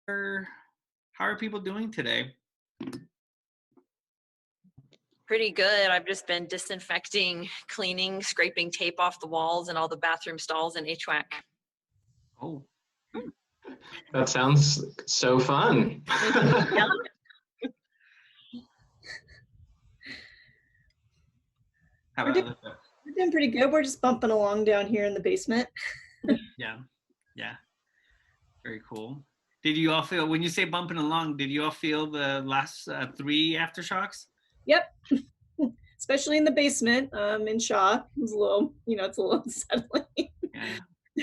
how are people doing today? Pretty good. I've just been disinfecting, cleaning, scraping tape off the walls and all the bathroom stalls in HWAC. Oh, that sounds so fun. Yeah. how We're about We're doing pretty good. We're just bumping along down here in the basement. Yeah, very cool. Did you all feel, when you say bumping along, did you all feel the last 3 aftershocks? Yep. Especially in the basement, in shock. It was a little, it's a little unsettling. Yeah.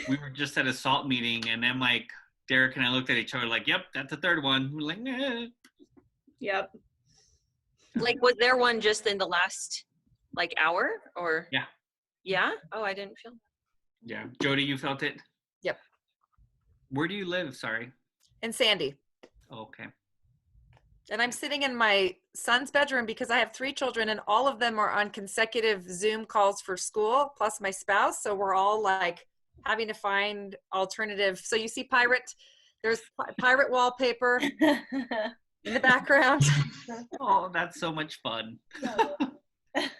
We were just at a SALT meeting, and then like Derek and I looked at each other like, yep, that's the 3rd one. We're like, nah. Yep. Like, was there one just in the last like hour or? Yeah. Yeah? Oh, I didn't feel that. Yeah. Jody, you felt it? Yep. Where do you live? Sorry. In Sandy. Oh, okay. And I'm sitting in my son's bedroom because I have 3 children and all of them are on consecutive Zoom calls for school, plus my spouse. So we're all like having to find alternative. So you see there's pirate wallpaper in the background. Oh, that's so much fun.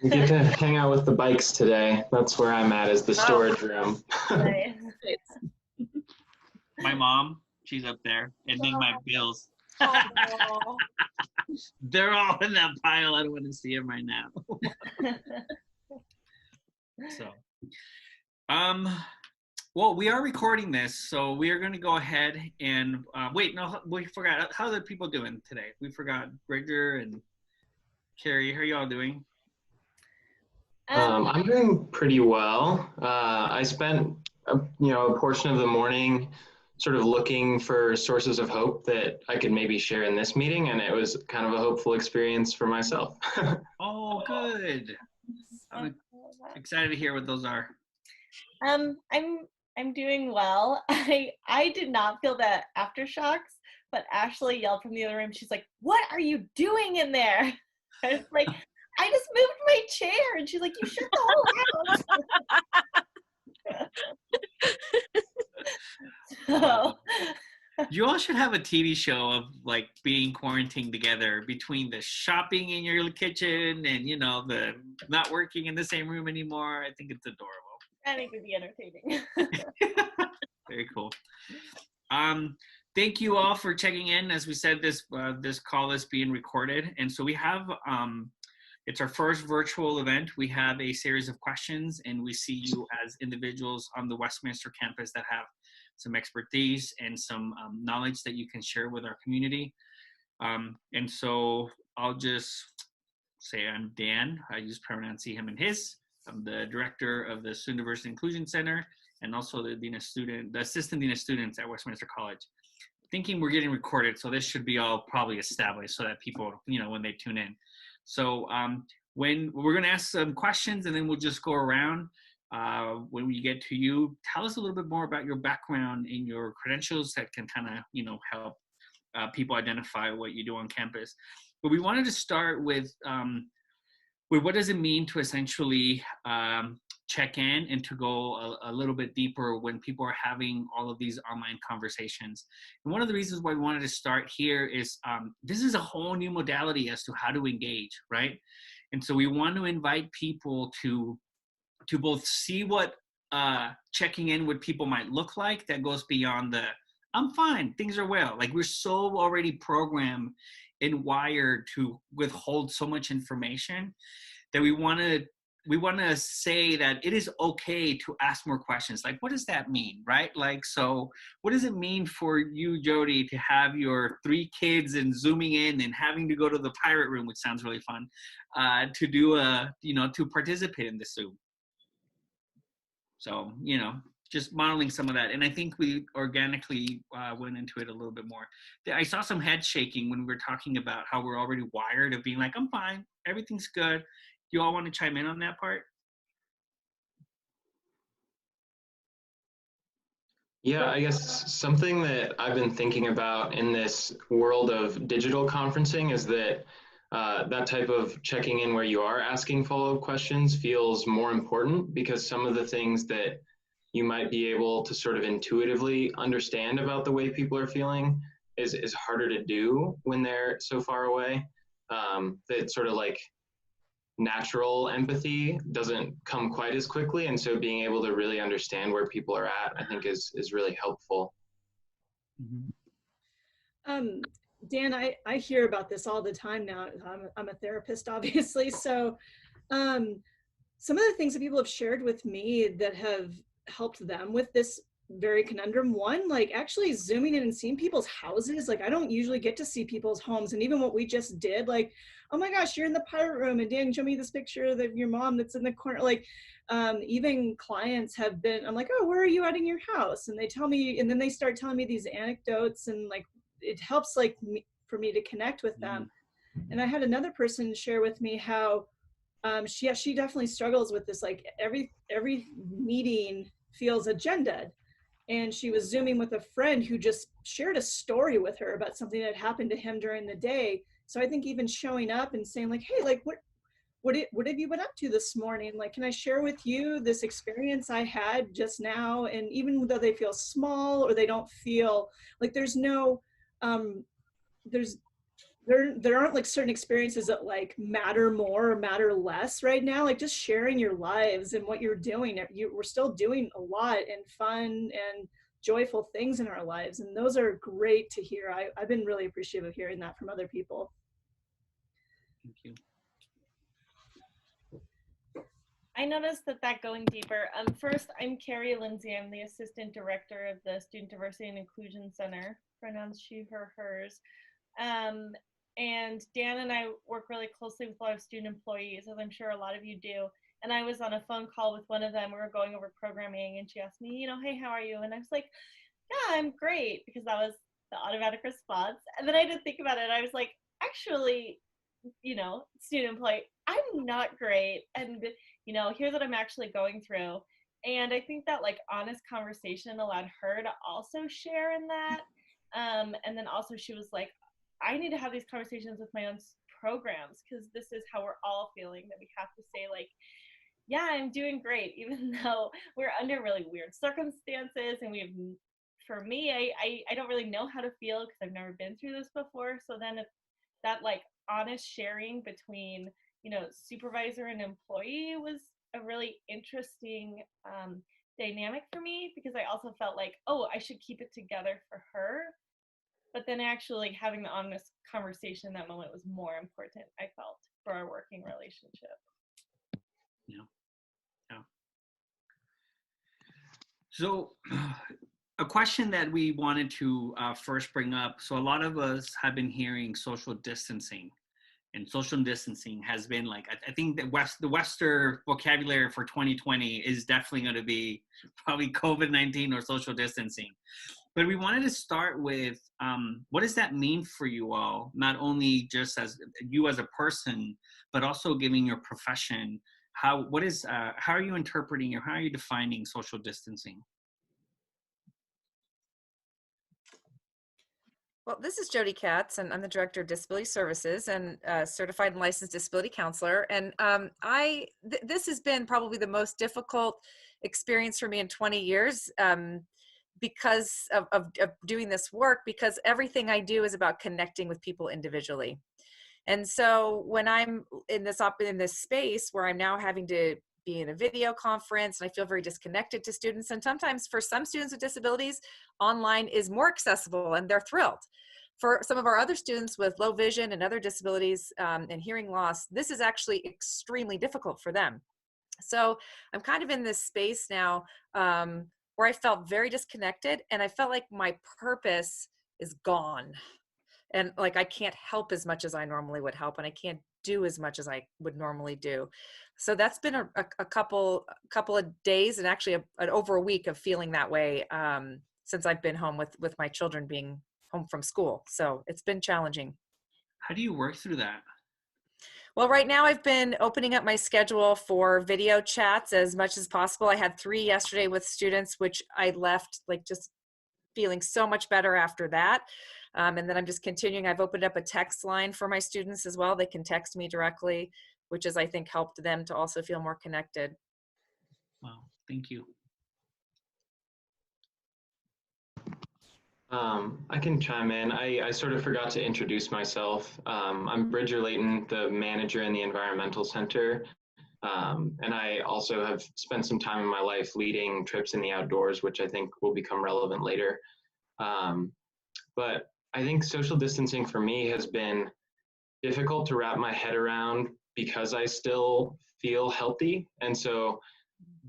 We get to hang out with the bikes today. That's where I'm at, is the storage room. My mom, she's up there, and then my bills. They're all in that pile. I don't want to see them right now. So, well, we are recording this, so we are going to go ahead and wait. No, we forgot. How are the people doing today? We forgot. Bridger and Carrie, how are y'all doing? I'm doing pretty well. I spent a portion of the morning sort of looking for sources of hope that I could maybe share in this meeting, and it was kind of a hopeful experience for myself. Oh, good. I'm excited to hear what those are. I'm doing well. I did not feel the aftershocks, but Ashley yelled from the other room. She's like, "What are you doing in there?" I was like, "I just moved my chair," and she's like, "You shut the whole house." So, you all should have a TV show of like being quarantined together, between the shopping in your kitchen and the not working in the same room anymore. I think it's adorable. I think it would be entertaining. Very cool. Thank you all for checking in. As we said, this call is being recorded, and so we have it's our first virtual event. We have a series of questions, and we see you as individuals on the Westminster campus that have some expertise and some knowledge that you can share with our community. And so I'll just say I'm Dan. I use pronouns he, him, and his. I'm the director of the Student Diversity Inclusion Center and also the assistant dean of students at Westminster College. Thinking we're getting recorded, so this should be all probably established so that people, when they tune in. So when we're going to ask some questions, and then we'll just go around. When we get to you, tell us a little bit more about your background and your credentials that can kind of, help people identify what you do on campus. But we wanted to start with what does it mean to essentially check in and to go a little bit deeper when people are having all of these online conversations. And one of the reasons why we wanted to start here is this is a whole new modality as to how to engage, right? And so we want to invite people to both see what checking in with people might look like that goes beyond the, I'm fine, things are well. Like, we're so already programmed and wired to withhold so much information that we want to say that it is okay to ask more questions. Like, what does that mean, right? Like, so what does it mean for you, Jody, to have your 3 kids and zooming in and having to go to the pirate room, which sounds really fun, to do to participate in this Zoom? So, just modeling some of that. And I think we organically went into it a little bit more. I saw some head shaking when we were talking about how we're already wired of being like, I'm fine, everything's good. Do you all want to chime in on that part? Yeah, I guess something that I've been thinking about in this world of digital conferencing is that that type of checking in where you are asking follow-up questions feels more important, because some of the things that you might be able to sort of intuitively understand about the way people are feeling is harder to do when they're so far away. That sort of like natural empathy doesn't come quite as quickly. And so being able to really understand where people are at, I think is really helpful. Dan, I hear about this all the time now. I'm a therapist, obviously. So some of the things that people have shared with me that have helped them with this very conundrum, one, like actually zooming in and seeing people's houses. Like I don't usually get to see people's homes. And even what we just did, like, oh my gosh, you're in the pirate room, and Dan, show me this picture of your mom that's in the corner. Like even clients have been, I'm like, oh, where are you at in your house? And they tell me, and then they start telling me these anecdotes, and like it helps like for me to connect with them. And I had another person share with me how she definitely struggles with this, like every meeting feels agenda'd. And she was Zooming with a friend who just shared a story with her about something that happened to him during the day. So I think even showing up and saying like, hey, like what have you been up to this morning? Like, can I share with you this experience I had just now? And even though they feel small or they don't feel like there's no, there aren't like certain experiences that like matter more or matter less right now. Like just sharing your lives and what you're doing. We're still doing a lot and fun and joyful things in our lives. And those are great to hear. I've been really appreciative of hearing that from other people. Thank you. I noticed that going deeper. First, I'm KARI Lindsay. I'm the Assistant Director of the Student Diversity and Inclusion Center, pronouns she, her, hers. And Dan and I work really closely with a lot of student employees, as I'm sure a lot of you do. And I was on a phone call with one of them. We were going over programming, and she asked me, hey, how are you? And I was like, yeah, I'm great, because that was the automatic response. And then I didn't think about it. I was like, actually, student employee, I'm not great. And, here's what I'm actually going through. And I think that like honest conversation allowed her to also share in that. And then also she was like, I need to have these conversations with my own programs, because this is how we're all feeling, that we have to say like, yeah, I'm doing great, even though we're under really weird circumstances. And for me, I don't really know how to feel because I've never been through this before. So then if that like honest sharing between, supervisor and employee was a really interesting dynamic for me, because I also felt like, oh, I should keep it together for her. But then actually having the honest conversation in that moment was more important, I felt, for our working relationship. Yeah. So a question that we wanted to first bring up. So a lot of us have been hearing social distancing, and social distancing has been like, I think the Western vocabulary for 2020 is definitely going to be probably COVID-19 or social distancing. But we wanted to start with what does that mean for you all, not only just as you as a person, but also giving your profession. How are you interpreting or how are you defining social distancing? Well, this is Jody KATZ, and I'm the Director of Disability Services and Certified and Licensed Disability Counselor. And this has been probably the most difficult experience for me in 20 years because of doing this work, because everything I do is about connecting with people individually. And so when I'm in this space where I'm now having to be in a video conference, and I feel very disconnected to students, and sometimes for some students with disabilities, online is more accessible and they're thrilled. For some of our other students with low vision and other disabilities and hearing loss, this is actually extremely difficult for them. So I'm kind of in this space now where I felt very disconnected, and I felt like my purpose is gone. And like, I can't help as much as I normally would help, and I can't do as much as I would normally do. So that's been a couple of days, and actually over a week of feeling that way since I've been home with my children being home from school. So it's been challenging. How do you work through that? Well, right now I've been opening up my schedule for video chats as much as possible. I had 3 yesterday with students, which I left like just feeling so much better after that. And then I'm just continuing. I've opened up a text line for my students as well. They can text me directly, which has, I think, helped them to also feel more connected. Wow, thank you. I can chime in. I sort of forgot to introduce myself. I'm Bridger Layton, the manager in the Environmental Center. And I also have spent some time in my life leading trips in the outdoors, which I think will become relevant later. But I think social distancing for me has been difficult to wrap my head around because I still feel healthy. And so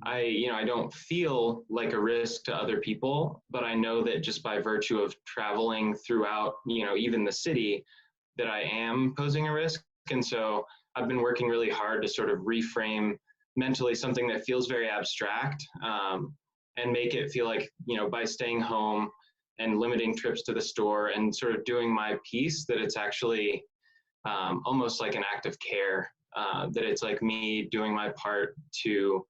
I don't feel like a risk to other people, but I know that just by virtue of traveling throughout, even the city, that I am posing a risk. And so I've been working really hard to sort of reframe mentally something that feels very abstract, and make it feel like, by staying home and limiting trips to the store and sort of doing my piece, that it's actually almost like an act of care, that it's like me doing my part to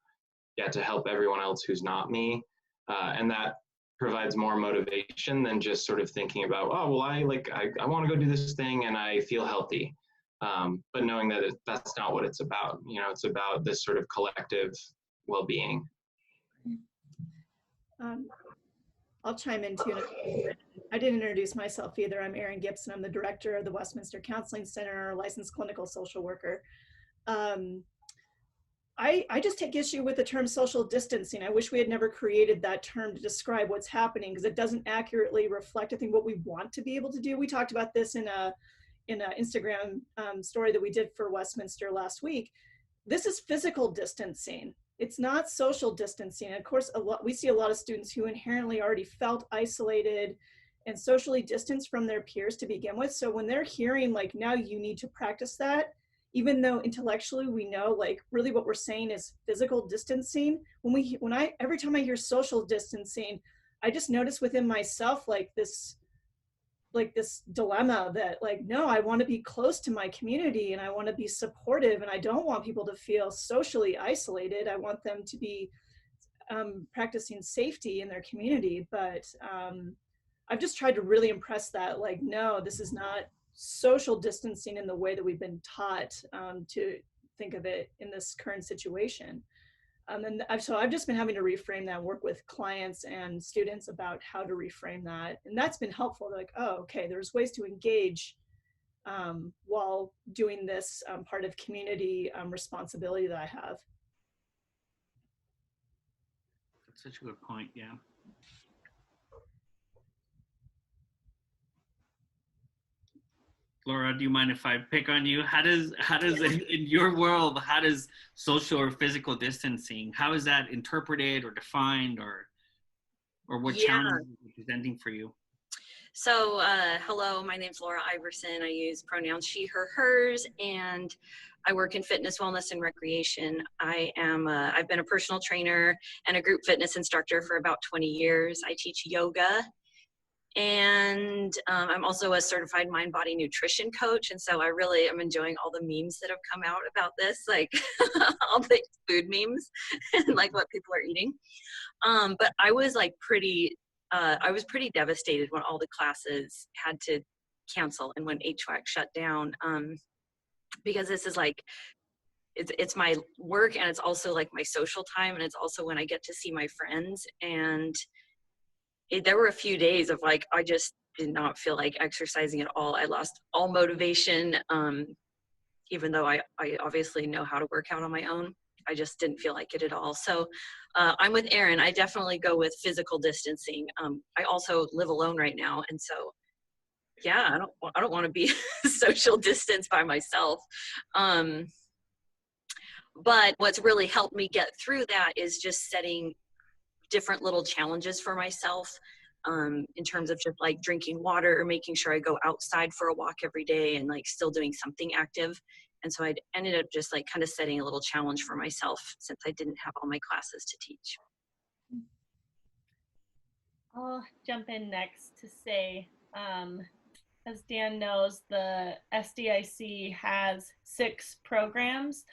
help everyone else who's not me. And that provides more motivation than just sort of thinking about, oh, well, I want to go do this thing and I feel healthy. But knowing that that's not what it's about. It's about this sort of collective well-being. I'll chime in too. I didn't introduce myself either. I'm ERIN GIBSON. I'm the director of the Westminster Counseling Center, licensed clinical social worker. I just take issue with the term social distancing. I wish we had never created that term to describe what's happening, because it doesn't accurately reflect, I think, what we want to be able to do. We talked about this in a Instagram story that we did for Westminster last week. This is physical distancing. It's not social distancing. And of course, we see a lot of students who inherently already felt isolated and socially distanced from their peers to begin with. So when they're hearing like, now you need to practice that, even though intellectually we know like really what we're saying is physical distancing, every time I hear social distancing, I just notice within myself like this dilemma that like, no, I want to be close to my community and I want to be supportive, and I don't want people to feel socially isolated. I want them to be practicing safety in their community. But I've just tried to really impress that, like, no, this is not social distancing in the way that we've been taught to think of it in this current situation. So I've just been having to reframe that, work with clients and students about how to reframe that. And that's been helpful. They're like, oh, okay, there's ways to engage while doing this part of community responsibility that I have. That's such a good point, yeah. Laura, do you mind if I pick on you? How does in your world, how does social or physical distancing, how is that interpreted or defined, or what challenges is it presenting for you? So hello, my name's Laura Iverson. I use pronouns she, her, hers, and I work in fitness, wellness, and recreation. I've been a personal trainer and a group fitness instructor for about 20 years. I teach yoga. And I'm also a certified mind-body nutrition coach. And so I really am enjoying all the memes that have come out about this, like all the food memes and like what people are eating. But I was like pretty devastated when all the classes had to cancel and when HWAC shut down, because this is like, it's my work and it's also like my social time. And it's also when I get to see my friends. And there were a few days of like, I just did not feel like exercising at all. I lost all motivation, even though I obviously know how to work out on my own. I just didn't feel like it at all. So I'm with ERIN. I definitely go with physical distancing. I also live alone right now. And so, yeah, I don't want to be social distance by myself. But what's really helped me get through that is just setting different little challenges for myself, in terms of just like drinking water or making sure I go outside for a walk every day and like still doing something active. And so I ended up just like kind of setting a little challenge for myself since I didn't have all my classes to teach. I'll jump in next to say, as Dan knows, the SDIC has 6 programs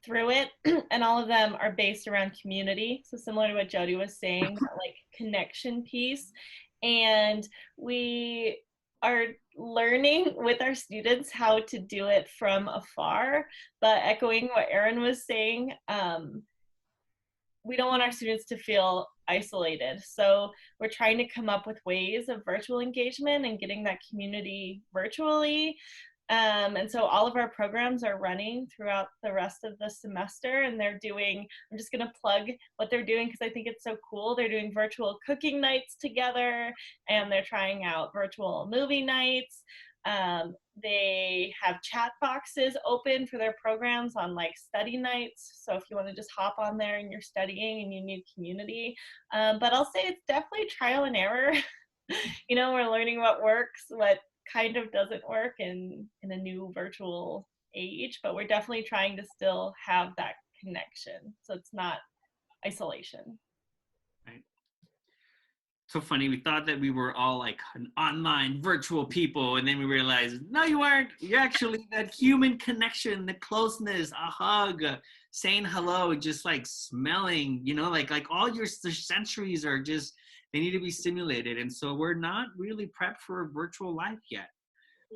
through it, and all of them are based around community. So similar to what Jody was saying, like connection piece. And we are learning with our students how to do it from afar. But echoing what ERIN was saying, we don't want our students to feel isolated. So we're trying to come up with ways of virtual engagement and getting that community virtually. And so all of our programs are running throughout the rest of the semester, and they're doing, I'm just going to plug what they're doing because I think it's so cool. They're doing virtual cooking nights together, and they're trying out virtual movie nights. They have chat boxes open for their programs on like study nights. So if you want to just hop on there and you're studying and you need community, but I'll say it's definitely trial and error. You know, we're learning what works, what kind of doesn't work in a new virtual age, but we're definitely trying to still have that connection. So it's not isolation. Right. So funny, we thought that we were all like an online virtual people, and then we realized, no, you aren't. You're actually that human connection, the closeness, a hug, saying hello, just like smelling, you know, like all your sensories are just, they need to be stimulated. And so we're not really prepped for a virtual life yet.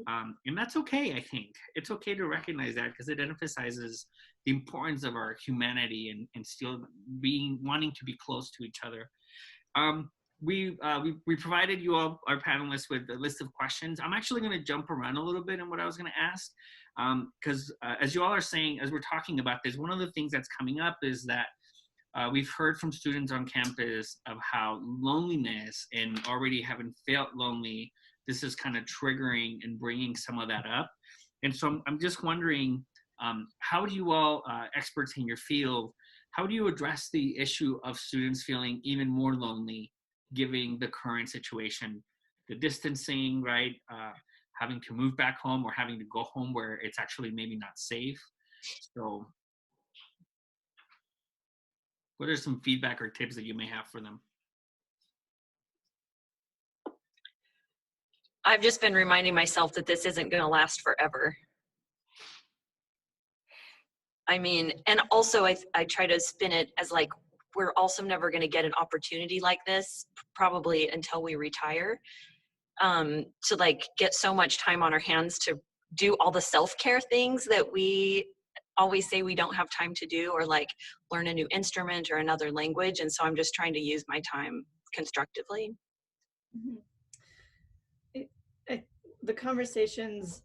And that's okay, I think. It's okay to recognize that because it emphasizes the importance of our humanity and still wanting to be close to each other. We provided you all, our panelists, with a list of questions. I'm actually going to jump around a little bit in what I was going to ask, because as you all are saying, as we're talking about this, one of the things that's coming up is that we've heard from students on campus of how loneliness and already having felt lonely, this is kind of triggering and bringing some of that up. And so I'm just wondering, how do you all, experts in your field, how do you address the issue of students feeling even more lonely given the current situation, the distancing, right? Having to move back home or having to go home where it's actually maybe not safe. So what are some feedback or tips that you may have for them? I've just been reminding myself that this isn't going to last forever. I mean, and also I try to spin it as like, we're also never going to get an opportunity like this, probably until we retire, to like get so much time on our hands to do all the self-care things that we always say we don't have time to do, or like learn a new instrument or another language. And so I'm just trying to use my time constructively. Mm-hmm. The conversations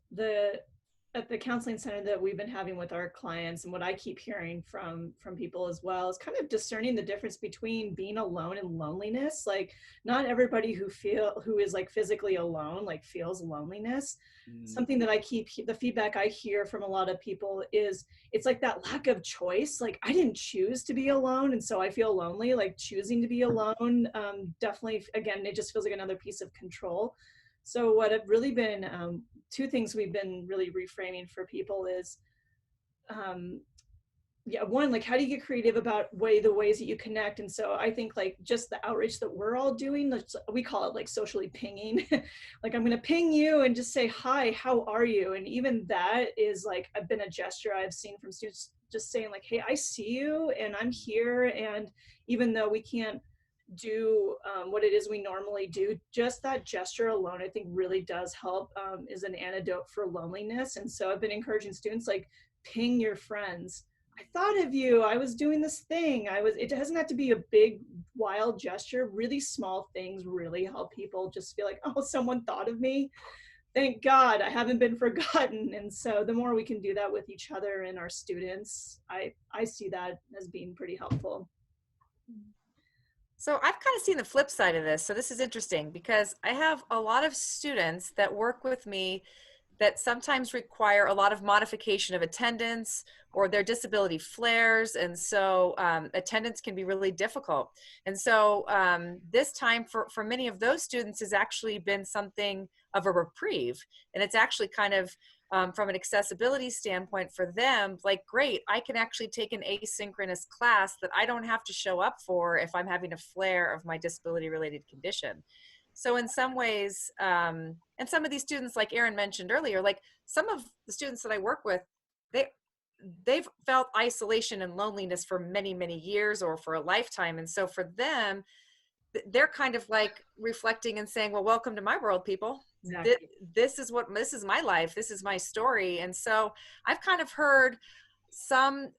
at the counseling center that we've been having with our clients, and what I keep hearing from people as well, is kind of discerning the difference between being alone and loneliness. Like, not everybody who is like physically alone like feels loneliness. Something that the feedback I hear from a lot of people is it's like that lack of choice. Like, I didn't choose to be alone, and so I feel lonely. Like, choosing to be alone, definitely, again, it just feels like another piece of control. So what have really been, two things we've been really reframing for people is, one, like, how do you get creative about the ways that you connect? And so I think like just the outreach that we're all doing, we call it like socially pinging. Like, I'm gonna ping you and just say, hi, how are you? And even that is like, been a gesture I've seen from students, just saying like, hey, I see you and I'm here. And even though we can't do what it is we normally do, just that gesture alone I think really does help, is an antidote for loneliness. And so I've been encouraging students, like, ping your friends. I thought of you, I was doing this thing, it doesn't have to be a big wild gesture. Really small things really help people just feel like, oh, someone thought of me, thank God, I haven't been forgotten. And so the more we can do that with each other and our students, I see that as being pretty helpful. So I've kind of seen the flip side of this. So this is interesting because I have a lot of students that work with me that sometimes require a lot of modification of attendance, or their disability flares. And so attendance can be really difficult. And so this time for many of those students has actually been something of a reprieve. And it's actually kind of, from an accessibility standpoint for them, like, great, I can actually take an asynchronous class that I don't have to show up for if I'm having a flare of my disability related condition. So in some ways, and some of these students, like Erin mentioned earlier, like some of the students that I work with, they've felt isolation and loneliness for many, many years or for a lifetime. And so for them, they're kind of like reflecting and saying, well, welcome to my world, people. Exactly. This is my life. This is my story. And so I've kind of heard some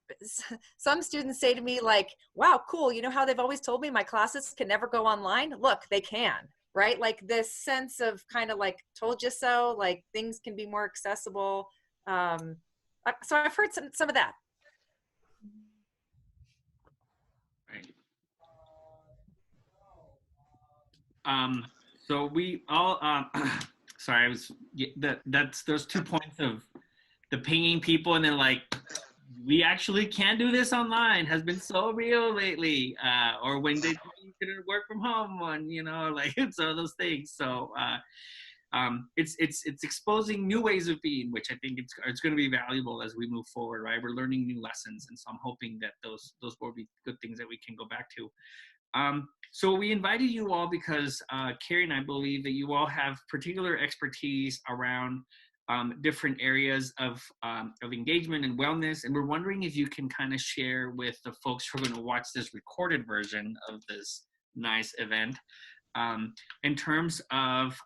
students say to me like, wow, cool. You know how they've always told me my classes can never go online? Look, they can, right? Like this sense of kind of like, told you so, like things can be more accessible. So I've heard some of that. Right. So we all, sorry, I was, that's those 2 points of the pinging people and then like, we actually can't do this online has been so real lately. Or when they couldn't work from home on, you know, like it's all those things. So it's exposing new ways of being, which I think it's going to be valuable as we move forward, right? We're learning new lessons. And so I'm hoping that those will be good things that we can go back to. So we invited you all because Kari and I believe that you all have particular expertise around different areas of engagement and wellness. And we're wondering if you can kind of share with the folks who are going to watch this recorded version of this nice event in terms of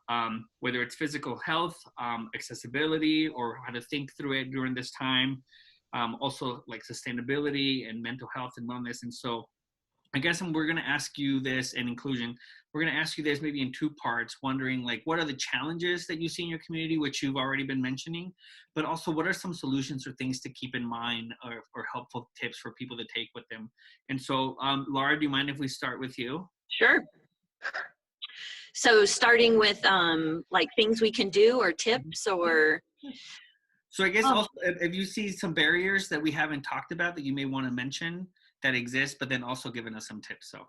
whether it's physical health, accessibility, or how to think through it during this time. Also like sustainability and mental health and wellness. And so I guess we're going to ask you this, and inclusion, we're going to ask you this maybe in 2 parts, wondering like, what are the challenges that you see in your community, which you've already been mentioning, but also what are some solutions or things to keep in mind or helpful tips for people to take with them? And so, Laura, do you mind if we start with you? Sure. So starting with like things we can do or tips or. So I guess also if you see some barriers that we haven't talked about that you may want to mention that exist, but then also giving us some tips. So.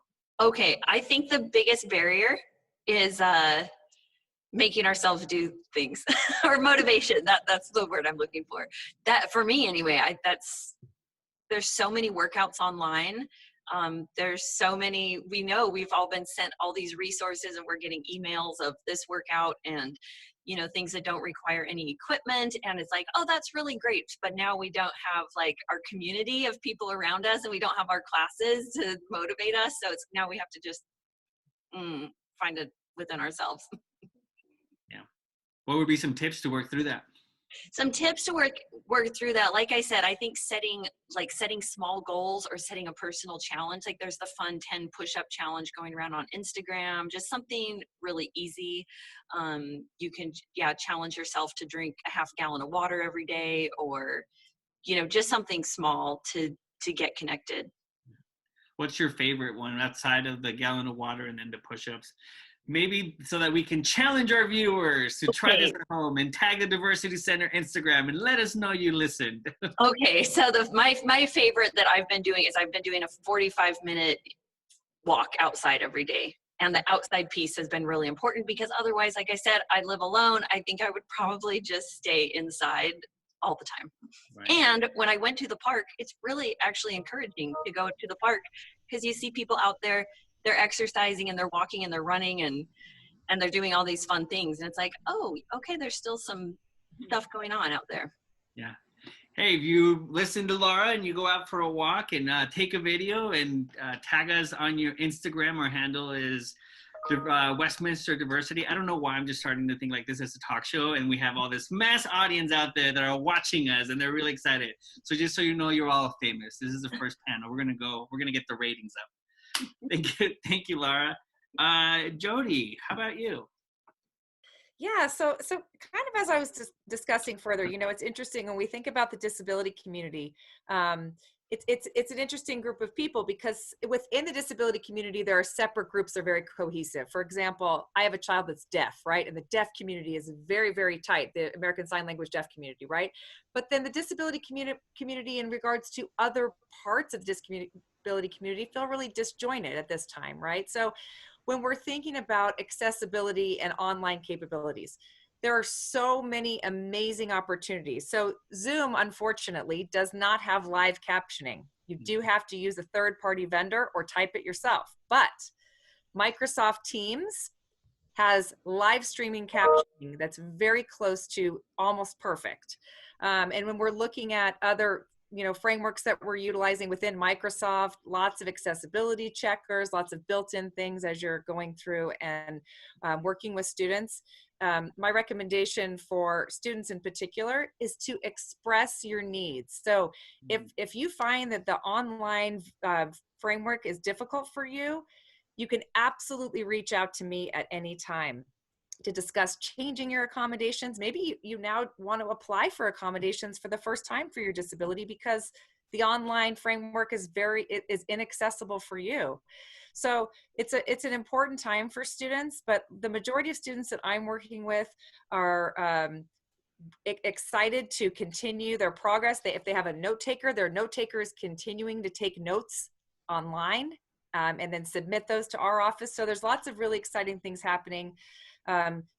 Okay, I think the biggest barrier is making ourselves do things or motivation. That's the word I'm looking for. That for me anyway, there's so many workouts online. There's so many, we know we've all been sent all these resources and we're getting emails of this workout and, you know, things that don't require any equipment. And it's like, oh, that's really great. But now we don't have like our community of people around us and we don't have our classes to motivate us. So it's now we have to just find it within ourselves. Yeah. What would be some tips to work through that? Some tips to work through that. Like I said, I think setting small goals or setting a personal challenge. Like there's the fun 10 push-up challenge going around on Instagram, just something really easy. You can, challenge yourself to drink a half gallon of water every day, or, you know, just something small to get connected. What's your favorite one outside of the gallon of water and then the push-ups? Maybe so that we can challenge our viewers to try this at home and tag the Diversity Center Instagram and let us know you listened. Okay, so my favorite that I've been doing is I've been doing a 45-minute walk outside every day. And the outside piece has been really important because otherwise, like I said, I live alone. I think I would probably just stay inside all the time. Right. And when I went to the park, it's really actually encouraging to go to the park because you see people out there, they're exercising and they're walking and they're running and they're doing all these fun things. And it's like, oh, okay, there's still some stuff going on out there. Yeah. Hey, if you listen to Laura and you go out for a walk and take a video and tag us on your Instagram, our handle is Westminster Diversity. I don't know why I'm just starting to think like this is a talk show and we have all this mass audience out there that are watching us and they're really excited. So just so you know, you're all famous. This is the first panel. We're going to get the ratings up. Thank you, Laura. Jody, how about you? Yeah, so kind of as I was just discussing further, you know, it's interesting when we think about the disability community. It's an interesting group of people because within the disability community, there are separate groups that are very cohesive. For example, I have a child that's deaf, right? And the deaf community is very, very tight, the American Sign Language deaf community, right? But then the disability community in regards to other parts of the disability community feel really disjointed at this time, right? So when we're thinking about accessibility and online capabilities, there are so many amazing opportunities. So Zoom, unfortunately, does not have live captioning. You do have to use a third-party vendor or type it yourself. But Microsoft Teams has live streaming captioning that's very close to almost perfect. And when we're looking at other frameworks that we're utilizing within Microsoft, lots of accessibility checkers, lots of built-in things as you're going through and working with students. my recommendation for students in particular is to express your needs. So if you find that the online framework is difficult for you, you can absolutely reach out to me at any time to discuss changing your accommodations. Maybe you now want to apply for accommodations for the first time for your disability because the online framework is inaccessible for you. So it's an important time for students, but the majority of students that I'm working with are excited to continue their progress. If they have a note taker, their note taker is continuing to take notes online and then submit those to our office. So there's lots of really exciting things happening,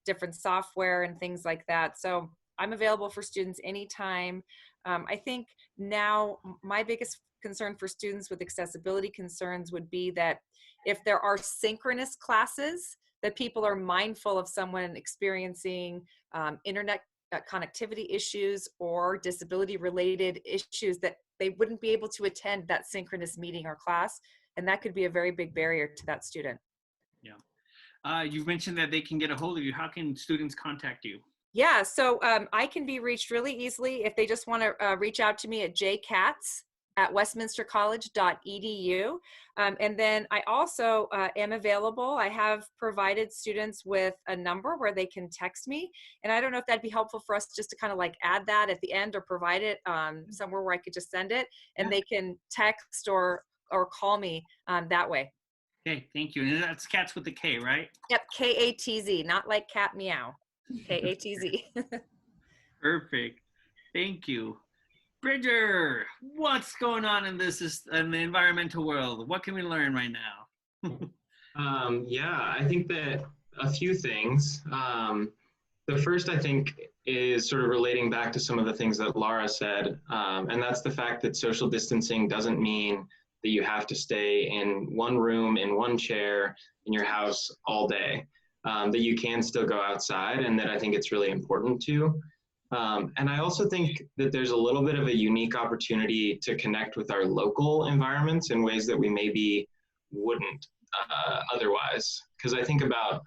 different software and things like that. So I'm available for students anytime. I think now my biggest concern for students with accessibility concerns would be that if there are synchronous classes, that people are mindful of someone experiencing internet connectivity issues or disability related issues, that they wouldn't be able to attend that synchronous meeting or class. And that could be a very big barrier to that student. Yeah. You've mentioned that they can get a hold of you. How can students contact you? Yeah, so I can be reached really easily if they just want to reach out to me at jkatz@westminstercollege.edu. And then I also am available. I have provided students with a number where they can text me. And I don't know if that'd be helpful for us just to kind of like add that at the end or provide it somewhere where I could just send it and they can text or call me that way. Okay, thank you. And that's Katz with the K, right? Yep, K-A-T-Z, not like cat meow. K-A-T-Z. Perfect. Thank you. Bridger, what's going on in in the environmental world? What can we learn right now? Yeah, I think that a few things. The first, I think, is sort of relating back to some of the things that Laura said, and that's the fact that social distancing doesn't mean that you have to stay in one room, in one chair, in your house all day, that you can still go outside, and that I think it's really important to. And I also think that there's a little bit of a unique opportunity to connect with our local environments in ways that we maybe wouldn't otherwise. Because I think about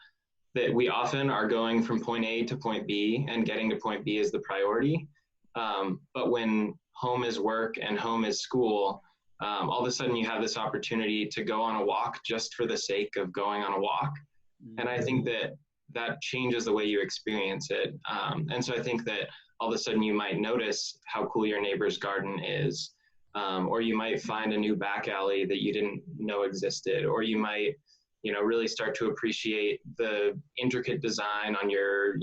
that we often are going from point A to point B, and getting to point B is the priority. But when home is work and home is school, all of a sudden you have this opportunity to go on a walk just for the sake of going on a walk. And I think that that changes the way you experience it. And so I think that all of a sudden you might notice how cool your neighbor's garden is, or you might find a new back alley that you didn't know existed, or you might, really start to appreciate the intricate design on your,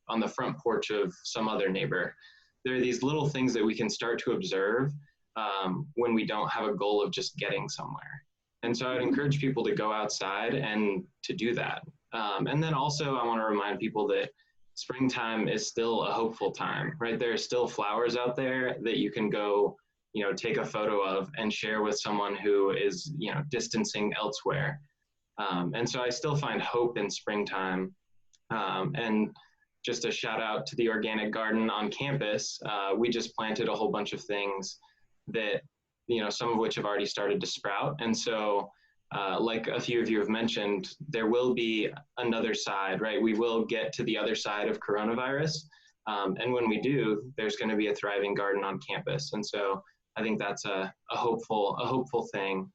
on the front porch of some other neighbor. There are these little things that we can start to observe when we don't have a goal of just getting somewhere. And so I would encourage people to go outside and to do that. And then also I want to remind people that springtime is still a hopeful time, right? There are still flowers out there that you can go, take a photo of and share with someone who is, distancing elsewhere. And so I still find hope in springtime. And just a shout out to the organic garden on campus. We just planted a whole bunch of things that, some of which have already started to sprout. And so like a few of you have mentioned, there will be another side, right? We will get to the other side of coronavirus. And when we do, there's going to be a thriving garden on campus. And so I think that's a hopeful thing.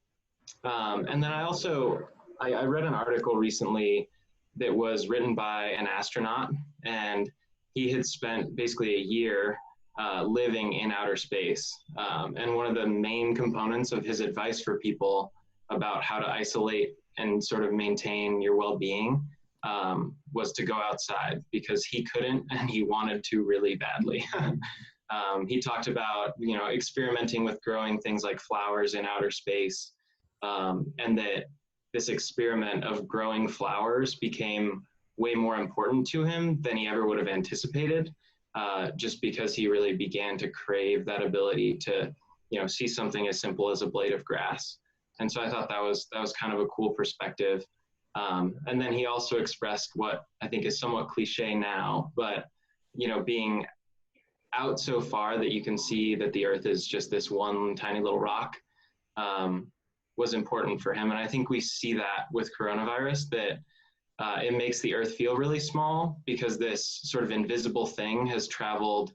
And then I read an article recently that was written by an astronaut, and he had spent basically a year living in outer space. And one of the main components of his advice for people about how to isolate and sort of maintain your well-being was to go outside, because he couldn't and he wanted to really badly. He talked about, experimenting with growing things like flowers in outer space, and that this experiment of growing flowers became way more important to him than he ever would have anticipated, just because he really began to crave that ability to, see something as simple as a blade of grass. And so I thought that was kind of a cool perspective. And then he also expressed what I think is somewhat cliche now, but, being out so far that you can see that the earth is just this one tiny little rock, was important for him. And I think we see that with coronavirus, that it makes the Earth feel really small because this sort of invisible thing has traveled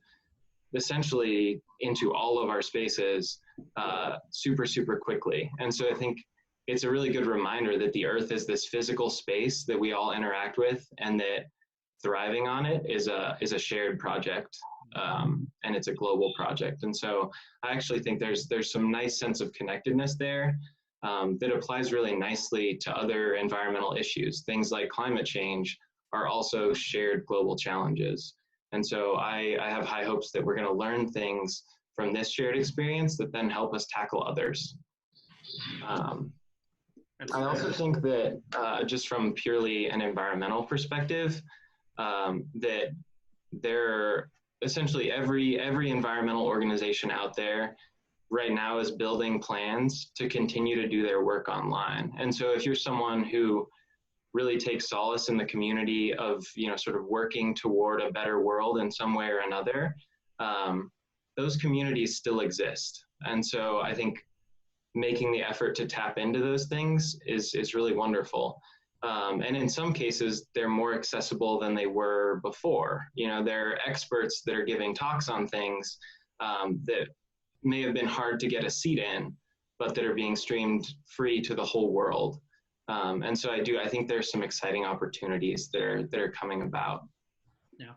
essentially into all of our spaces super, super quickly. And so I think it's a really good reminder that the Earth is this physical space that we all interact with, and that thriving on it is a shared project, and it's a global project. And so I actually think there's some nice sense of connectedness there that applies really nicely to other environmental issues. Things like climate change are also shared global challenges. And so I have high hopes that we're going to learn things from this shared experience that then help us tackle others. I also think that just from purely an environmental perspective, that there essentially every environmental organization out there right now is building plans to continue to do their work online. And so if you're someone who really takes solace in the community of, sort of working toward a better world in some way or another, those communities still exist. And so I think making the effort to tap into those things is really wonderful. And in some cases, they're more accessible than they were before. There are experts that are giving talks on things that may have been hard to get a seat in, but that are being streamed free to the whole world. And so I think there's some exciting opportunities that are coming about. Yeah.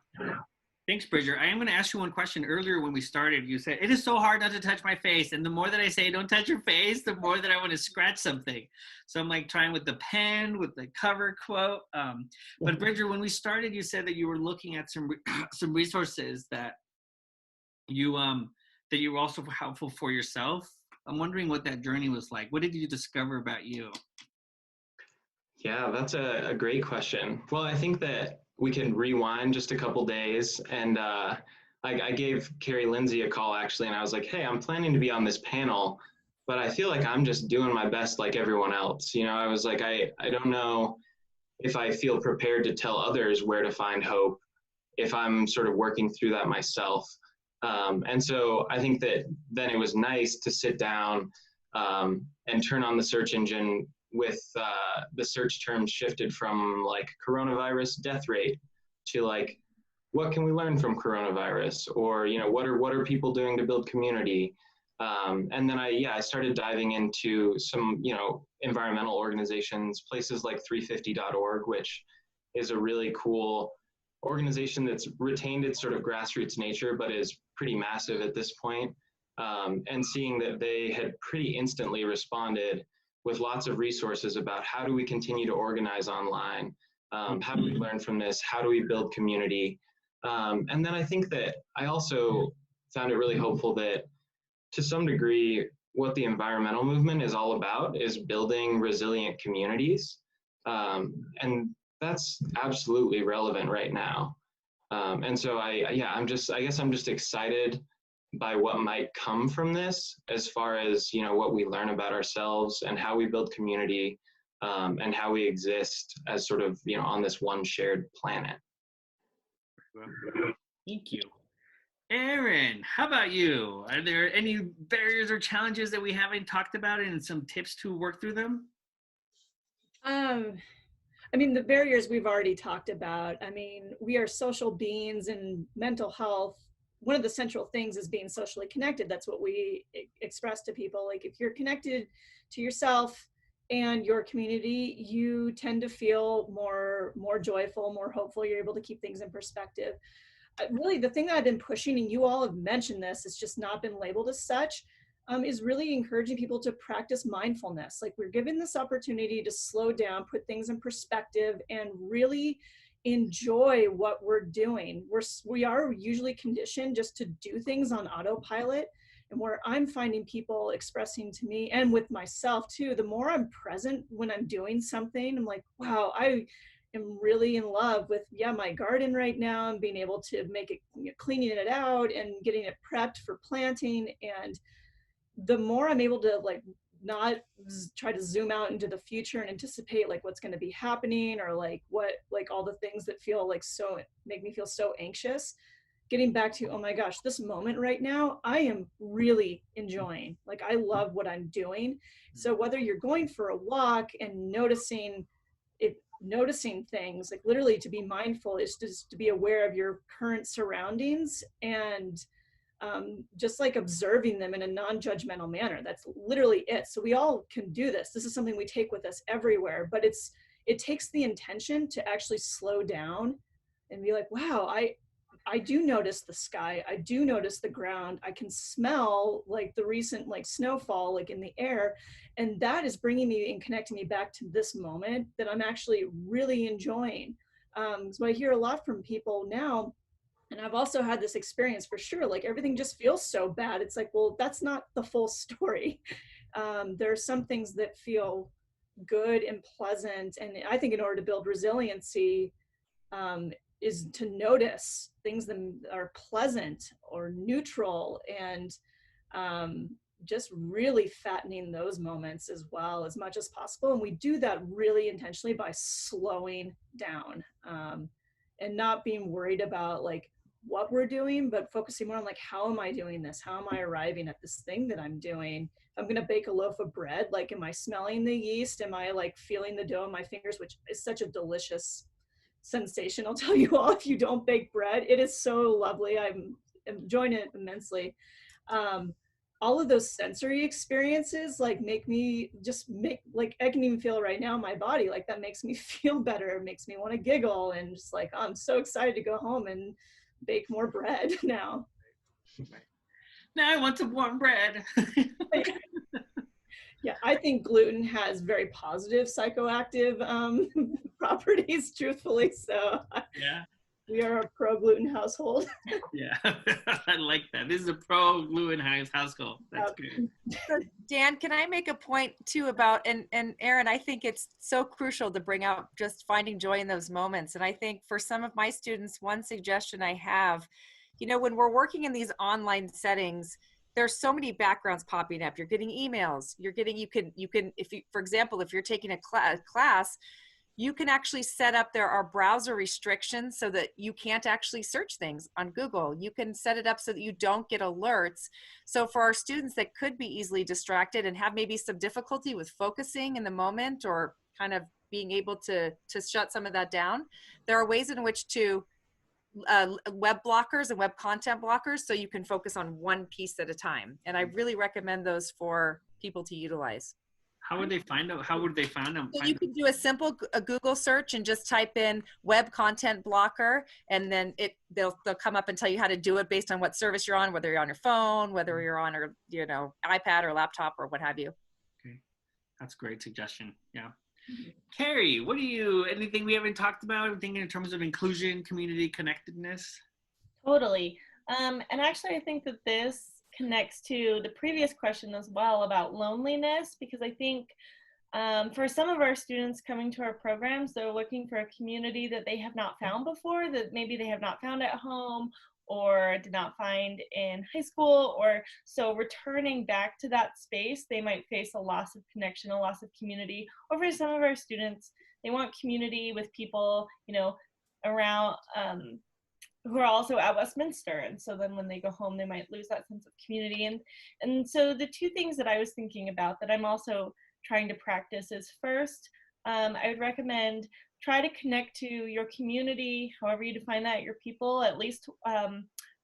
Thanks, Bridger. I am going to ask you one question. Earlier when we started, you said, it is so hard not to touch my face. And the more that I say, don't touch your face, the more that I want to scratch something. So I'm like trying with the pen, with the cover quote. But Bridger, when we started, you said that you were looking at some resources that you were also helpful for yourself. I'm wondering what that journey was like. What did you discover about you? Yeah, that's a great question. Well, I think that we can rewind just a couple days, and I gave KARI Lindsay a call actually, and I was like, hey, I'm planning to be on this panel, but I feel like I'm just doing my best like everyone else. I was like, I don't know if I feel prepared to tell others where to find hope if I'm sort of working through that myself. And so I think that then it was nice to sit down and turn on the search engine with the search terms shifted from like coronavirus death rate to like, what can we learn from coronavirus? Or, what are people doing to build community? And then I started diving into some, environmental organizations, places like 350.org, which is a really cool organization that's retained its sort of grassroots nature, but is pretty massive at this point. And seeing that they had pretty instantly responded with lots of resources about how do we continue to organize online? How do we learn from this? How do we build community? And then I think that I also found it really hopeful that to some degree, what the environmental movement is all about is building resilient communities. And that's absolutely relevant right now. And so I guess I'm just excited by what might come from this as far as, what we learn about ourselves and how we build community and how we exist as sort of, on this one shared planet. Thank you. ERIN, how about you? Are there any barriers or challenges that we haven't talked about and some tips to work through them? The barriers we've already talked about. We are social beings, and mental health, one of the central things is being socially connected. That's what we express to people. Like, if you're connected to yourself and your community, you tend to feel more joyful, more hopeful. You're able to keep things in perspective. Really, the thing that I've been pushing, and you all have mentioned this, it's just not been labeled as such, is really encouraging people to practice mindfulness. Like, we're given this opportunity to slow down, put things in perspective, and really enjoy what we're doing. We are usually conditioned just to do things on autopilot. And where I'm finding people expressing to me, and with myself too, the more I'm present when I'm doing something, I'm like, wow, I am really in love with, my garden right now, and being able to make it, cleaning it out and getting it prepped for planting. And the more I'm able to not try to zoom out into the future and anticipate what's going to be happening, or all the things that feel make me feel so anxious, getting back to, oh my gosh, this moment right now, I am really enjoying. I love what I'm doing. So whether you're going for a walk and noticing noticing things, like literally to be mindful is just to be aware of your current surroundings and just like observing them in a non-judgmental manner. That's literally it. So we all can do this. This is something we take with us everywhere, but it takes the intention to actually slow down and be like, wow, I do notice the sky. I do notice the ground. I can smell like the recent like snowfall like in the air. And that is bringing me and connecting me back to this moment that I'm actually really enjoying. So I hear a lot from people now, and I've also had this experience for sure, like everything just feels so bad. It's like, well, that's not the full story. There are some things that feel good and pleasant. And I think in order to build resiliency, is to notice things that are pleasant or neutral, and just really fattening those moments as well as much as possible. And we do that really intentionally by slowing down and not being worried about like what we're doing, but focusing more on like, how am I doing this? How am I arriving at this thing that I'm doing? If I'm going to bake a loaf of bread, like, am I smelling the yeast? Am I like feeling the dough in my fingers, which is such a delicious sensation. I'll tell you all, if you don't bake bread, it is so lovely. I'm enjoying it immensely. All of those sensory experiences like make like, I can even feel right now in my body, like that makes me feel better. It makes me want to giggle and just like, oh, I'm so excited to go home and bake more bread now. Now I want some warm bread. Yeah, I think gluten has very positive psychoactive properties, truthfully. So Yeah. We are a pro-gluten household. Yeah, I like that. This is a pro-gluten household. That's good. So Dan, can I make a point too about, and Erin, I think it's so crucial to bring out just finding joy in those moments. And I think for some of my students, one suggestion I have, you know, when we're working in these online settings, there's so many backgrounds popping up. You're getting emails, you can, if you, for example, if you're taking a class, you can actually set up, there are browser restrictions so that you can't actually search things on Google. You can set it up so that you don't get alerts. So for our students that could be easily distracted and have maybe some difficulty with focusing in the moment or kind of being able to shut some of that down, there are ways in which to web blockers and web content blockers so you can focus on one piece at a time. And I really recommend those for people to utilize. How would they find out? How would they find them? So you can do a simple Google search and just type in web content blocker, and then they'll come up and tell you how to do it based on what service you're on, whether you're on your phone, whether you're on or iPad or laptop or what have you. Okay, that's a great suggestion. Yeah. KARI, anything we haven't talked about? Anything in terms of inclusion, community connectedness? Totally. And actually, I think that this connects to the previous question as well about loneliness, because I think for some of our students coming to our programs, they're looking for a community that they have not found before, that maybe they have not found at home or did not find in high school, or so returning back to that space, they might face a loss of connection, a loss of community. Or for some of our students, they want community with people, around who are also at Westminster, and so then when they go home, they might lose that sense of community. And so the two things that I was thinking about that I'm also trying to practice is first, I would recommend try to connect to your community, however you define that, your people, at least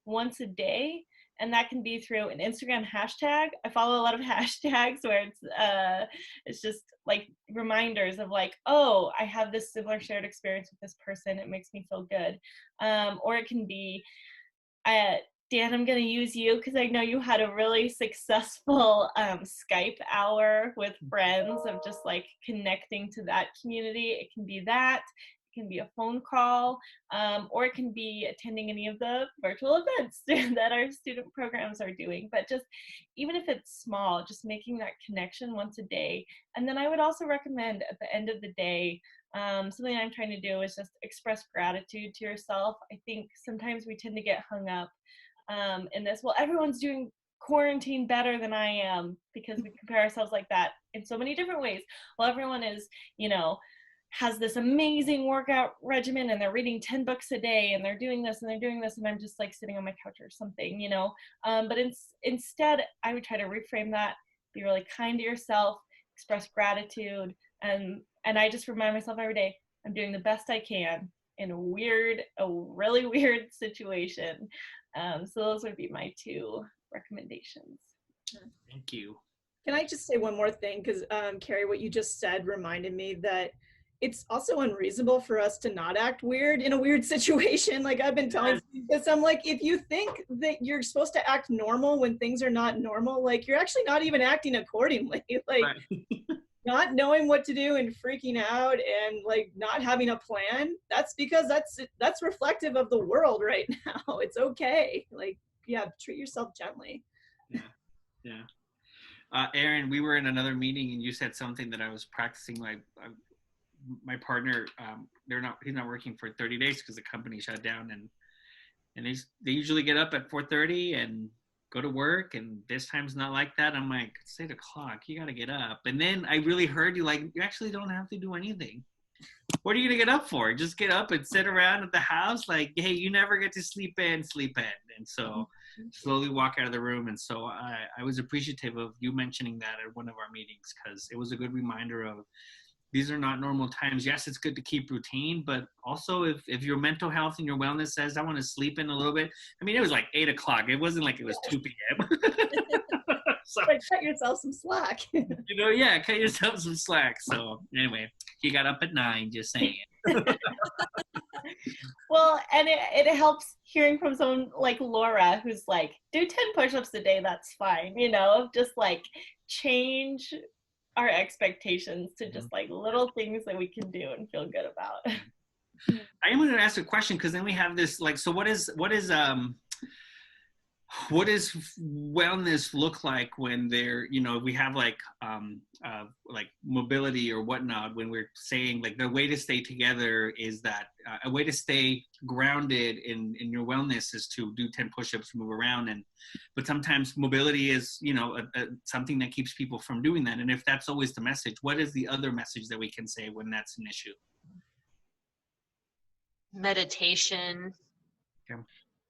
once a day. And that can be through an Instagram hashtag. I follow a lot of hashtags where it's just like reminders of like, oh, I have this similar shared experience with this person. It makes me feel good. Or it can be, Dan, I'm going to use you because I know you had a really successful Skype hour with friends of just like connecting to that community. It can be that. It can be a phone call, or it can be attending any of the virtual events that our student programs are doing. But just even if it's small, just making that connection once a day. And then I would also recommend at the end of the day, something I'm trying to do is just express gratitude to yourself. I think sometimes we tend to get hung up in this, well, everyone's doing quarantine better than I am, because we compare ourselves like that in so many different ways. Well, everyone is, has this amazing workout regimen and they're reading 10 books a day and they're doing this and they're doing this, and I'm just like sitting on my couch or something, but instead I would try to reframe that, be really kind to yourself, express gratitude, and And I just remind myself every day, I'm doing the best I can in a really weird situation. So those would be my 2 recommendations. Thank you. Can I just say one more thing? Because Carrie, what you just said reminded me that it's also unreasonable for us to not act weird in a weird situation. Like I've been telling this, I'm like, if you think that you're supposed to act normal when things are not normal, like you're actually not even acting accordingly. Like not knowing what to do and freaking out and like not having a plan, that's because that's reflective of the world right now. It's okay. Like, yeah, treat yourself gently. Yeah. Erin, we were in another meeting and you said something that I was practicing. Like my partner, he's not working for 30 days because the company shut down, and they usually get up at 4:30 and go to work, and this time's not like that. I'm like, it's 8 o'clock, you gotta get up. And then I really heard you like, you actually don't have to do anything. What are you gonna get up for? Just get up and sit around at the house? Like, hey, you never get to sleep in. And so slowly walk out of the room. And so I was appreciative of you mentioning that at one of our meetings, because it was a good reminder of these are not normal times. Yes, it's good to keep routine, but also if your mental health and your wellness says, I want to sleep in a little bit. I mean, it was like 8 o'clock. It wasn't like it was 2 p.m. So, like, cut yourself some slack. Cut yourself some slack. So anyway, he got up at 9, just saying. Well, and it helps hearing from someone like Laura, who's like, do 10 push-ups a day, that's fine, just like change our expectations to just like little things that we can do and feel good about. I am going to ask a question, because then we have this, like, so what does wellness look like when we have like mobility or whatnot, when we're saying like the way to stay together is that a way to stay grounded in your wellness is to do 10 push-ups, move around, but sometimes mobility is something that keeps people from doing that. And if that's always the message, what is the other message that we can say when that's an issue? Meditation. Okay.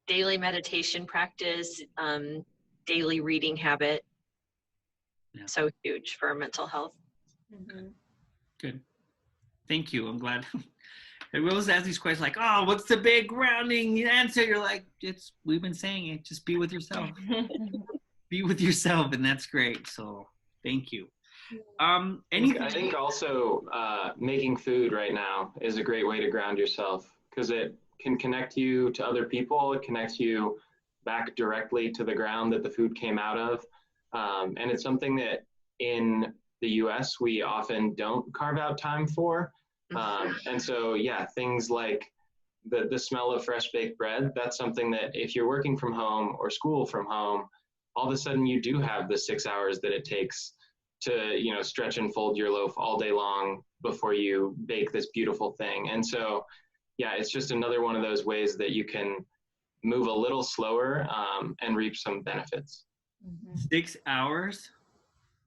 Daily meditation practice, daily reading habit. Yeah. So huge for our mental health. Good. Thank you. I'm glad. I always ask these questions like, oh, what's the big grounding answer? You're like, we've been saying it. Just be with yourself. Be with yourself, and that's great. So thank you. Anything? I think also making food right now is a great way to ground yourself, because it can connect you to other people. It connects you back directly to the ground that the food came out of. And it's something that in the US, we often don't carve out time for. And so, yeah, things like the smell of fresh baked bread, that's something that if you're working from home or school from home, all of a sudden you do have the 6 hours that it takes to, stretch and fold your loaf all day long before you bake this beautiful thing. And so, yeah, it's just another one of those ways that you can move a little slower and reap some benefits. 6 hours?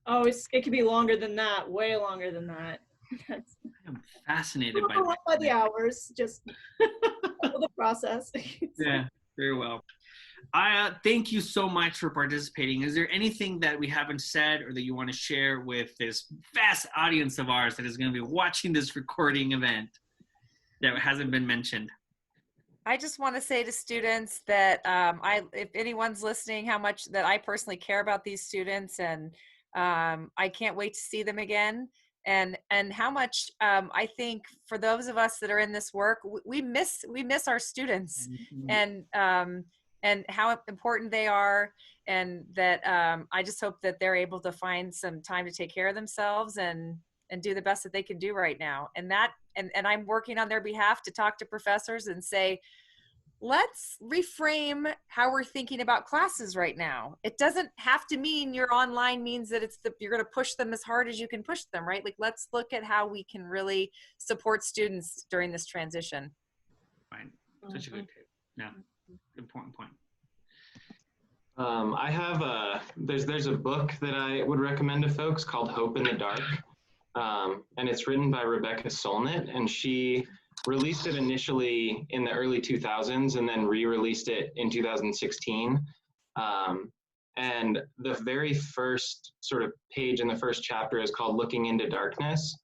Oh, it could be longer than that, way longer than that. I'm fascinated by the hours, just the process. Yeah, very well. I thank you so much for participating. Is there anything that we haven't said or that you want to share with this vast audience of ours that is going to be watching this recording event that hasn't been mentioned? I just want to say to students that if anyone's listening, how much that I personally care about these students, and I can't wait to see them again. And how much I think for those of us that are in this work, we miss our students, and how important they are, and that I just hope that they're able to find some time to take care of themselves and do the best that they can do right now. And I'm working on their behalf to talk to professors and say, let's reframe how we're thinking about classes right now. It doesn't have to mean your online means that you're going to push them as hard as you can push them, right? Like, let's look at how we can really support students during this transition. Fine. Such a good tip. Yeah, important point. I have there's a book that I would recommend to folks called Hope in the Dark. And it's written by Rebecca Solnit, and she released it initially in the early 2000s and then re-released it in 2016. And the very first sort of page in the first chapter is called Looking into Darkness.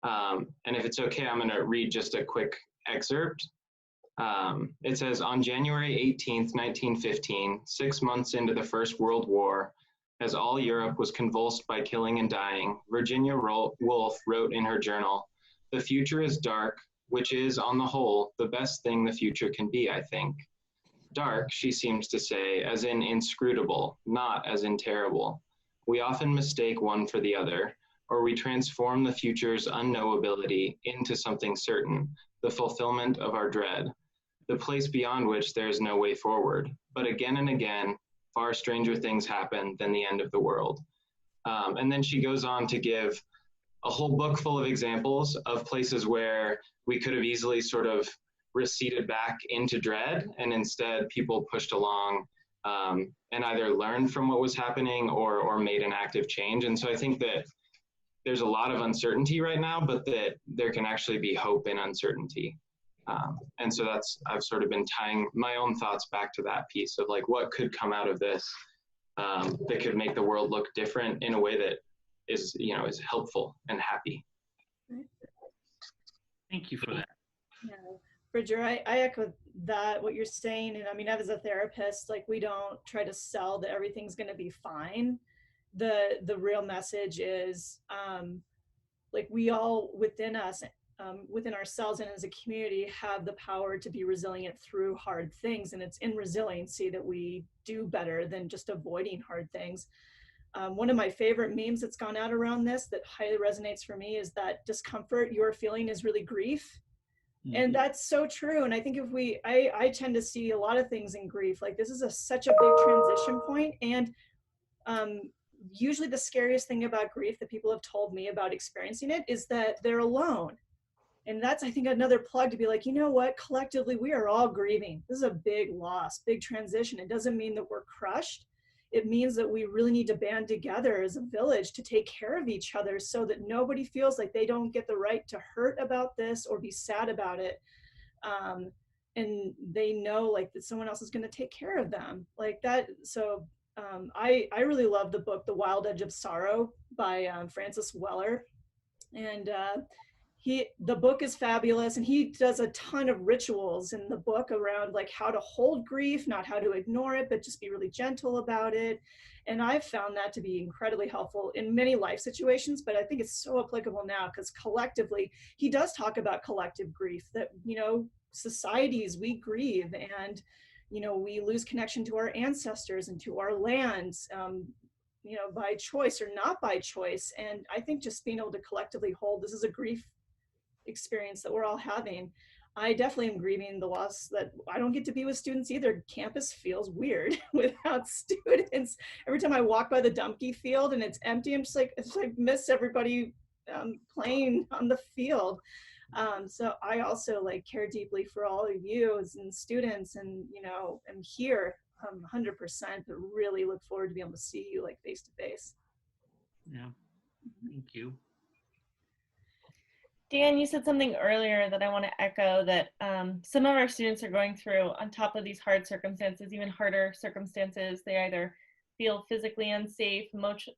And if it's okay, I'm going to read just a quick excerpt. It says, on January 18th, 1915, 6 months into the First World War, as all Europe was convulsed by killing and dying, Virginia Woolf wrote in her journal, "The future is dark, which is, on the whole, the best thing the future can be, I think. Dark," she seems to say, as in inscrutable, not as in terrible. We often mistake one for the other, or we transform the future's unknowability into something certain, the fulfillment of our dread, the place beyond which there is no way forward. But again and again, far stranger things happen than the end of the world. And then she goes on to give a whole book full of examples of places where we could have easily sort of receded back into dread, and instead people pushed along and either learned from what was happening or made an active change. And so I think that there's a lot of uncertainty right now, but that there can actually be hope in uncertainty. And so I've sort of been tying my own thoughts back to that piece of like, what could come out of this that could make the world look different in a way that is helpful and happy. Thank you for that. Yeah. Bridger, I echo that, what you're saying. And I mean, as a therapist, like, we don't try to sell that everything's going to be fine. The real message is like, we all within us, within ourselves and as a community, have the power to be resilient through hard things. And it's in resiliency that we do better than just avoiding hard things. One of my favorite memes that's gone out around this that highly resonates for me is that discomfort you're feeling is really grief. Mm-hmm. And that's so true. And I think I tend to see a lot of things in grief. Like, this is such a big transition point. And usually the scariest thing about grief that people have told me about experiencing it is that they're alone. And that's, I think, another plug to be like, you know what, collectively, we are all grieving. This is a big loss, big transition. It doesn't mean that we're crushed. It means that we really need to band together as a village to take care of each other so that nobody feels like they don't get the right to hurt about this or be sad about it. And they know, like, that someone else is going to take care of them like that. So I really love the book, The Wild Edge of Sorrow by Francis Weller. And the book is fabulous, and he does a ton of rituals in the book around like how to hold grief, not how to ignore it, but just be really gentle about it. And I've found that to be incredibly helpful in many life situations, but I think it's so applicable now because collectively, he does talk about collective grief, that, societies, we grieve, and, we lose connection to our ancestors and to our lands, by choice or not by choice. And I think just being able to collectively hold, this is a grief experience that we're all having. I definitely am grieving the loss that I don't get to be with students either. Campus feels weird without students. Every time I walk by the Dumpke field and it's empty, I'm just like, I miss everybody playing on the field. So I also care deeply for all of you as students, and am here 100%, but really look forward to being able to see you face to face. Yeah, thank you. Dan, you said something earlier that I want to echo, that some of our students are going through, on top of these hard circumstances, even harder circumstances. They either feel physically unsafe,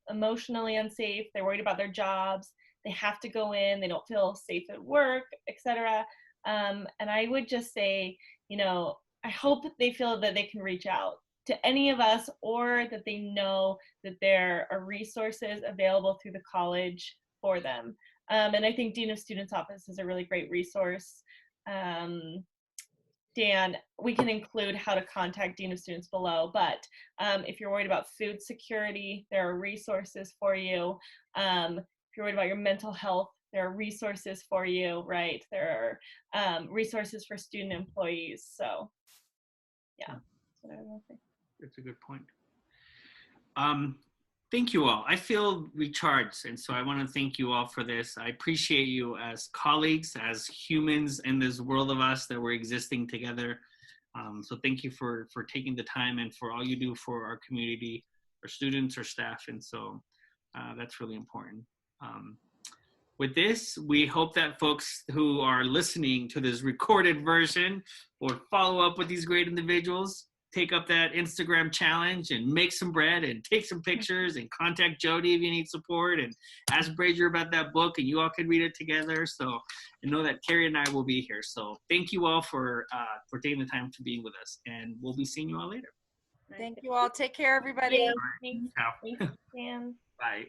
emotionally unsafe, they're worried about their jobs, they have to go in, they don't feel safe at work, etc. And I would just say, I hope that they feel that they can reach out to any of us, or that they know that there are resources available through the college for them. And I think Dean of Students Office is a really great resource. Dan, we can include how to contact Dean of Students below, but if you're worried about food security, there are resources for you. If you're worried about your mental health, there are resources for you, right? There are resources for student employees. So yeah, that's what I want to say. That's a good point. Thank you all. I feel recharged, and so I want to thank you all for this. I appreciate you as colleagues, as humans in this world of us that we're existing together. So thank you for taking the time and for all you do for our community, our students, our staff, and so that's really important. With this, we hope that folks who are listening to this recorded version will follow up with these great individuals. take up that Instagram challenge and make some bread and take some pictures and contact Jody if you need support, and ask Brazier about that book, and you all can read it together. So I know that Carrie and I will be here. So thank you all for taking the time to be with us, and we'll be seeing you all later. Thank you all. Take care, everybody. Thanks. Ciao. Thanks, Dan. Bye.